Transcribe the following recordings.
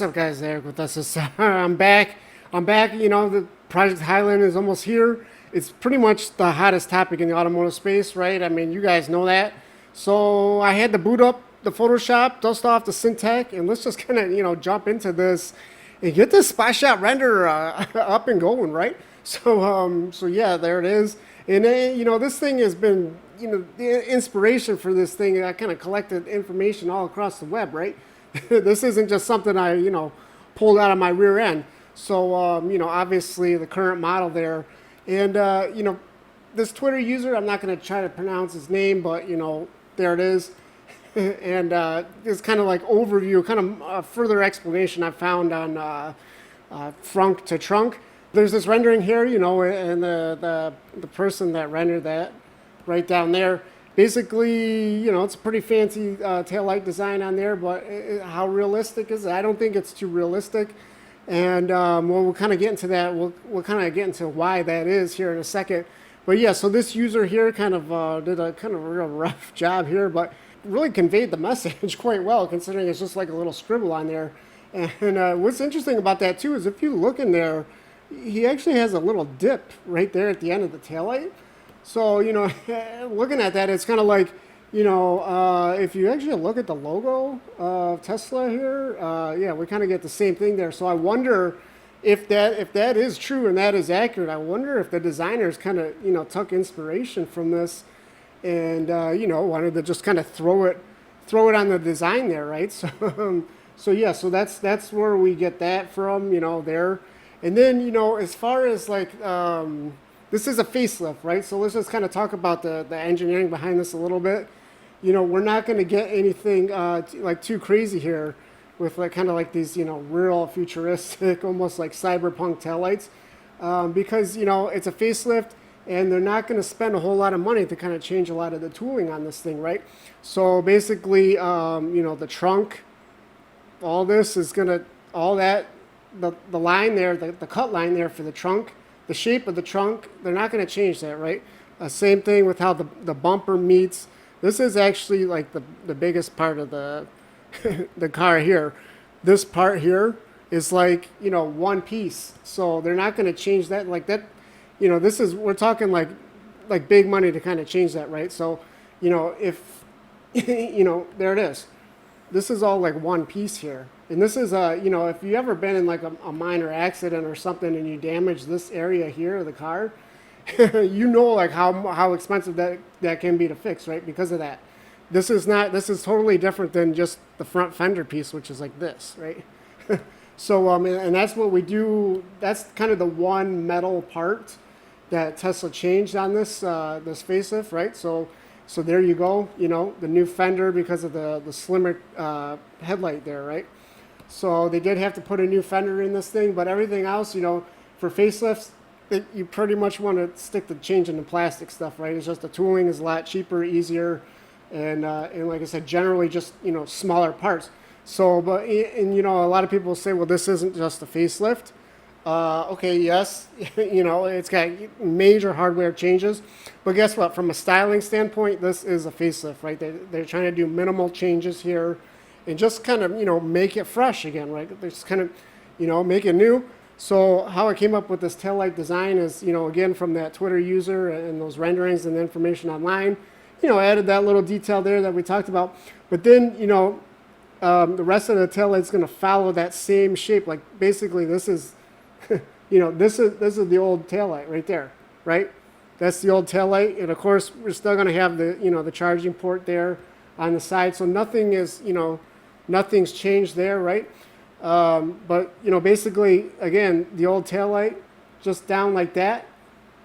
What's up, guys? Eric with us. I'm back. I'm back. The Project Highland is almost here. It's pretty much the hottest topic in the automotive space, right? I mean, you guys know that. So I had to boot up the Photoshop, dust off the Syntec, and let's just kind of jump into this and get this spot shot render up and going, right? So yeah, there it is. And this thing has been the inspiration for this thing. I kind of collected information all across the web, right? This isn't just something I, pulled out of my rear end. So, obviously the current model there. And, this Twitter user, I'm not going to try to pronounce his name, but, there it is. And it's kind of like overview, kind of a further explanation I found on Frunk to Trunk. There's this rendering here, and the person that rendered that right down there. Basically, it's a pretty fancy taillight design on there, but how realistic is it? I don't think it's too realistic. And we'll kind of get into that. We'll kind of get into why that is here in a second. But yeah, so this user here kind of did a kind of a real rough job here, but really conveyed the message quite well, considering it's just like a little scribble on there. And what's interesting about that too is if you look in there, he actually has a little dip right there at the end of the taillight. So, looking at that, it's kind of like, if you actually look at the logo of Tesla here, yeah, we kind of get the same thing there. So I wonder if that is true and that is accurate. I wonder if the designers kind of, took inspiration from this and, wanted to just kind of throw it on the design there, right? So yeah, so that's where we get that from, there. And then, as far as like, this is a facelift, right? So let's just kind of talk about the engineering behind this a little bit. We're not going to get anything like too crazy here with like kind of like these, real futuristic, almost like cyberpunk taillights, because it's a facelift, and they're not going to spend a whole lot of money to kind of change a lot of the tooling on this thing, right? So basically, the trunk, all this is going to the line there, the cut line there for the trunk. The shape of the trunk, they're not going to change that, right? Same thing with how the bumper meets. This is actually like the biggest part of the the car here. This part here is like, one piece. So they're not going to change that like that. We're talking like big money to kind of change that, right? So, if, there it is. This is all like one piece here. And this is, if you ever been in like a minor accident or something and you damage this area here of the car, like how expensive that can be to fix, right? Because of that. This is totally different than just the front fender piece, which is like this, right? So, and that's what we do. That's kind of the one metal part that Tesla changed on this facelift, right? So there you go, the new fender because of the slimmer headlight there, right? So they did have to put a new fender in this thing, but everything else, for facelifts, you pretty much want to stick to changing the plastic stuff, right? It's just the tooling is a lot cheaper, easier, and like I said, generally just, smaller parts. So, and a lot of people say, well, this isn't just a facelift. Okay, yes, it's got major hardware changes, but guess what? From a styling standpoint, this is a facelift, right? They're trying to do minimal changes here and just kind of, make it fresh again, right? They're just kind of, make it new. So how I came up with this taillight design is, again, from that Twitter user and those renderings and the information online, added that little detail there that we talked about. But then, the rest of the taillight's going to follow that same shape. Like basically this is, this is the old taillight right there, right? That's the old taillight. And of course, we're still going to have the, the charging port there on the side. So nothing is, nothing's changed there, right? But, basically, again, the old taillight just down like that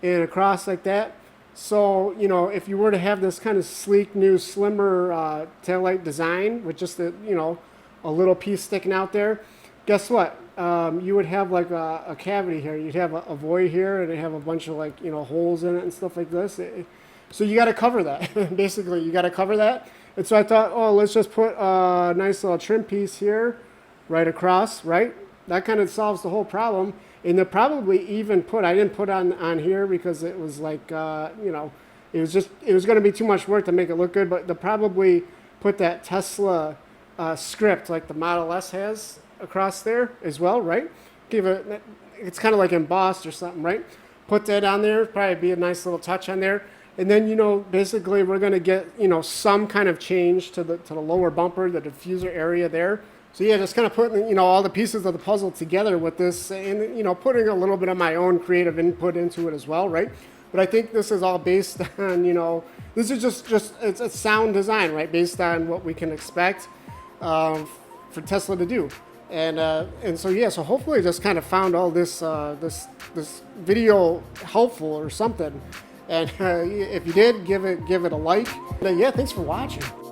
and across like that. So, if you were to have this kind of sleek, new, slimmer taillight design with just a little piece sticking out there, guess what? You would have like a cavity here. You'd have a void here, and it'd have a bunch of like, holes in it and stuff like this. So you got to cover that. Basically, you got to cover that. And so I thought, oh, let's just put a nice little trim piece here right across, right? That kind of solves the whole problem. And they probably even I didn't put on here because it was like, it was going to be too much work to make it look good, but they'll probably put that Tesla script like the Model S has across there as well, right? Give it, it's kind of like embossed or something, right? Put that on there, probably be a nice little touch on there. And then, you know, basically we're going to get, you know, some kind of change to the lower bumper, the diffuser area there. So yeah, just kind of putting, you know, all the pieces of the puzzle together with this and, you know, putting a little bit of my own creative input into it as well, right? But I think this is all based on, you know, this is just it's a sound design, right? Based on what we can expect for Tesla to do. And so yeah, so hopefully I just kind of found all this this video helpful or something. And if you did, give it a like. But yeah, thanks for watching.